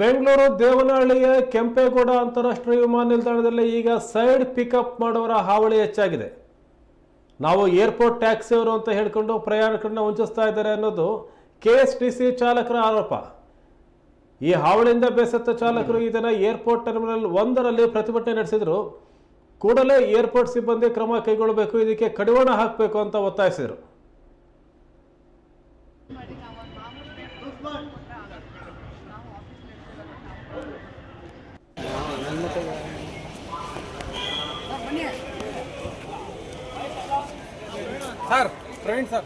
ಬೆಂಗಳೂರು ದೇವನಹಳ್ಳಿಯ ಕೆಂಪೇಗೌಡ ಅಂತಾರಾಷ್ಟ್ರೀಯ ವಿಮಾನ ನಿಲ್ದಾಣದಲ್ಲಿ ಈಗ ಸೈಡ್ ಪಿಕಪ್ ಮಾಡುವವರ ಹಾವಳಿ ಹೆಚ್ಚಾಗಿದೆ. ನಾವು ಏರ್ಪೋರ್ಟ್ ಟ್ಯಾಕ್ಸಿಯವರು ಅಂತ ಹೇಳಿಕೊಂಡು ಪ್ರಯಾಣಿಕರನ್ನ ವಂಚಿಸ್ತಾ ಇದ್ದಾರೆ ಅನ್ನೋದು ಕೆಎಸ್ಟಿಸಿ ಚಾಲಕರ ಆರೋಪ. ಈ ಹಾವಳಿಯಿಂದ ಬೇಸತ್ತ ಚಾಲಕರು ಇದನ್ನು ಏರ್ಪೋರ್ಟ್ ಟರ್ಮಿನಲ್ 1ರಲ್ಲಿ ಪ್ರತಿಭಟನೆ ನಡೆಸಿದರು. ಕೂಡಲೇ ಏರ್ಪೋರ್ಟ್ ಸಿಬ್ಬಂದಿ ಕ್ರಮ ಕೈಗೊಳ್ಳಬೇಕು, ಇದಕ್ಕೆ ಕಡಿವಾಣ ಹಾಕಬೇಕು ಅಂತ ಒತ್ತಾಯಿಸಿದರು. सर प्रवीण सर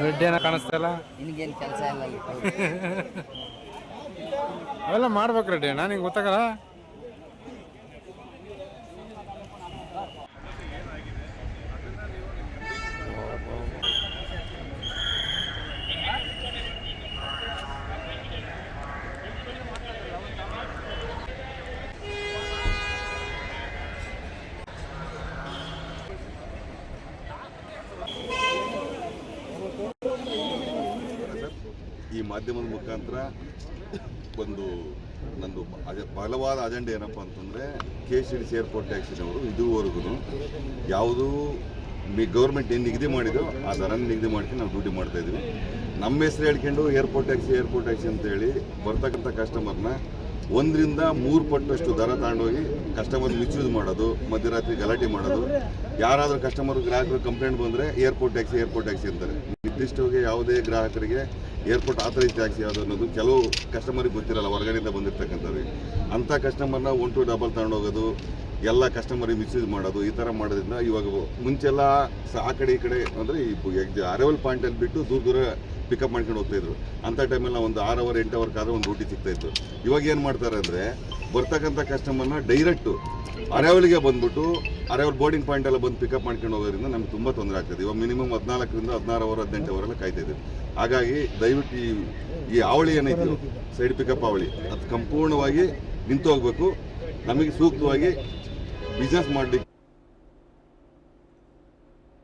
ರೆಡ್ಡಿ ಏನೋ ಕಾಣಿಸ್ತಲ್ಲ, ನಿನಗೇನು ಕೆಲಸ ಇಲ್ಲ ಅಲ್ಲಿ ಅವೆಲ್ಲ ಮಾಡ್ಬೇಕು ರೆಡ್ಡಿ ಅಣ್ಣ, ನಿಂಗೆ ಗೊತ್ತಾಗಲ್ಲ. ಈ ಮಾಧ್ಯಮದ ಮುಖಾಂತರ ಒಂದು ನಂದು ಬಲವಾದ ಅಜೆಂಡಾ ಏನಪ್ಪ ಅಂತಂದರೆ ಕೆಎಸ್ಟಿಸಿ ಏರ್ಪೋರ್ಟ್ ಟ್ಯಾಕ್ಸಿನವರು ಇದುವರೆಗೂ ಯಾವುದೂ ಗೌರ್ಮೆಂಟ್ ಏನು ನಿಗದಿ ಮಾಡಿದೋ ಆ ದರನ ನಿಗದಿ ಮಾಡ್ಕೊಂಡು ನಾವು ಡ್ಯೂಟಿ ಮಾಡ್ತಾಯಿದ್ವಿ. ನಮ್ಮ ಹೆಸರು ಹೇಳ್ಕೊಂಡು ಏರ್ಪೋರ್ಟ್ ಟ್ಯಾಕ್ಸಿ ಅಂತೇಳಿ ಬರ್ತಕ್ಕಂಥ ಕಸ್ಟಮರ್ನ 1 ರಿಂದ 3 ಪಟ್ಟಷ್ಟು ದರ ತಗೊಂಡೋಗಿ ಕಸ್ಟಮರ್ ಮಿಸ್ಯೂಸ್ ಮಾಡೋದು, ಮಧ್ಯರಾತ್ರಿ ಗಲಾಟೆ ಮಾಡೋದು. ಯಾರಾದರೂ ಕಸ್ಟಮರ್ ಗ್ರಾಹಕರು ಕಂಪ್ಲೇಂಟ್ ಬಂದರೆ ಏರ್ಪೋರ್ಟ್ ಟ್ಯಾಕ್ಸಿ ಅಂತಾರೆ. ನಿರ್ದಿಷ್ಟವಾಗಿ ಯಾವುದೇ ಗ್ರಾಹಕರಿಗೆ ಏರ್ಪೋರ್ಟ್ ಆಥರೈಸ್ ಟ್ಯಾಕ್ಸಿ ಯಾವುದು ಅನ್ನೋದು ಕೆಲವು ಕಸ್ಟಮರಿಗೆ ಗೊತ್ತಿರಲ್ಲ, ಹೊರಗಡೆಯಿಂದ ಬಂದಿರ್ತಕ್ಕಂಥವ್ರಿಗೆ. ಅಂಥ ಕಸ್ಟಮರ್ನ 1 to 2 ತಗೊಂಡೋಗೋದು, ಎಲ್ಲ ಕಸ್ಟಮರಿಗೆ ಮಿಸ್ಯೂಸ್ ಮಾಡೋದು, ಈ ಥರ ಮಾಡೋದ್ರಿಂದ ಇವಾಗ ಮುಂಚೆಲ್ಲ ಆ ಕಡೆ ಈ ಕಡೆ ಅಂದರೆ ಈ ಅರೈವಲ್ ಪಾಯಿಂಟಲ್ಲಿ ಬಿಟ್ಟು ದೂರ ಪಿಕಪ್ ಮಾಡ್ಕೊಂಡು ಹೋಗ್ತಾಯಿದ್ರು. ಅಂಥ ಟೈಮಲ್ಲಿ ನಾವು ಒಂದು 6 ಅವರ್ 8 ಅವರ್ ಕಾದ್ರೆ ಒಂದು ಡ್ಯೂಟಿ ಸಿಗ್ತಾಯಿತ್ತು. ಇವಾಗ ಏನು ಮಾಡ್ತಾರೆ ಅಂದರೆ ಬರ್ತಕ್ಕಂಥ ಕಸ್ಟಮರ್ನ ಡೈರೆಕ್ಟು ಅರೈವಲ್ಗೆ ಬಂದುಬಿಟ್ಟು ಅರೈವಲ್ ಬೋರ್ಡಿಂಗ್ ಪಾಯಿಂಟೆಲ್ಲ ಬಂದು ಪಿಕಪ್ ಮಾಡ್ಕೊಂಡು ಹೋಗೋದ್ರಿಂದ ನಮ್ಗೆ ತುಂಬ ತೊಂದರೆ ಆಗ್ತದೆ. ಇವಾಗ ಮಿನಿಮಮ್ 14 ರಿಂದ 16 ಅವರ್ 18 ಅವರೆಲ್ಲ ಕಾಯ್ತಾಯಿದ್ದೀವಿ. ಹಾಗಾಗಿ ದಯವಿಟ್ಟು ಈ ಹಾವಳಿ ಏನೈತಿ ಸೈಡ್ ಪಿಕಪ್ ಹಾವಳಿ ಅದು ಸಂಪೂರ್ಣವಾಗಿ ನಿಂತು ಹೋಗಬೇಕು. ನಮಗೆ ಸೂಕ್ತವಾಗಿ ಬಿಸ್ನೆಸ್ ಮಾಡಲಿಕ್ಕೆ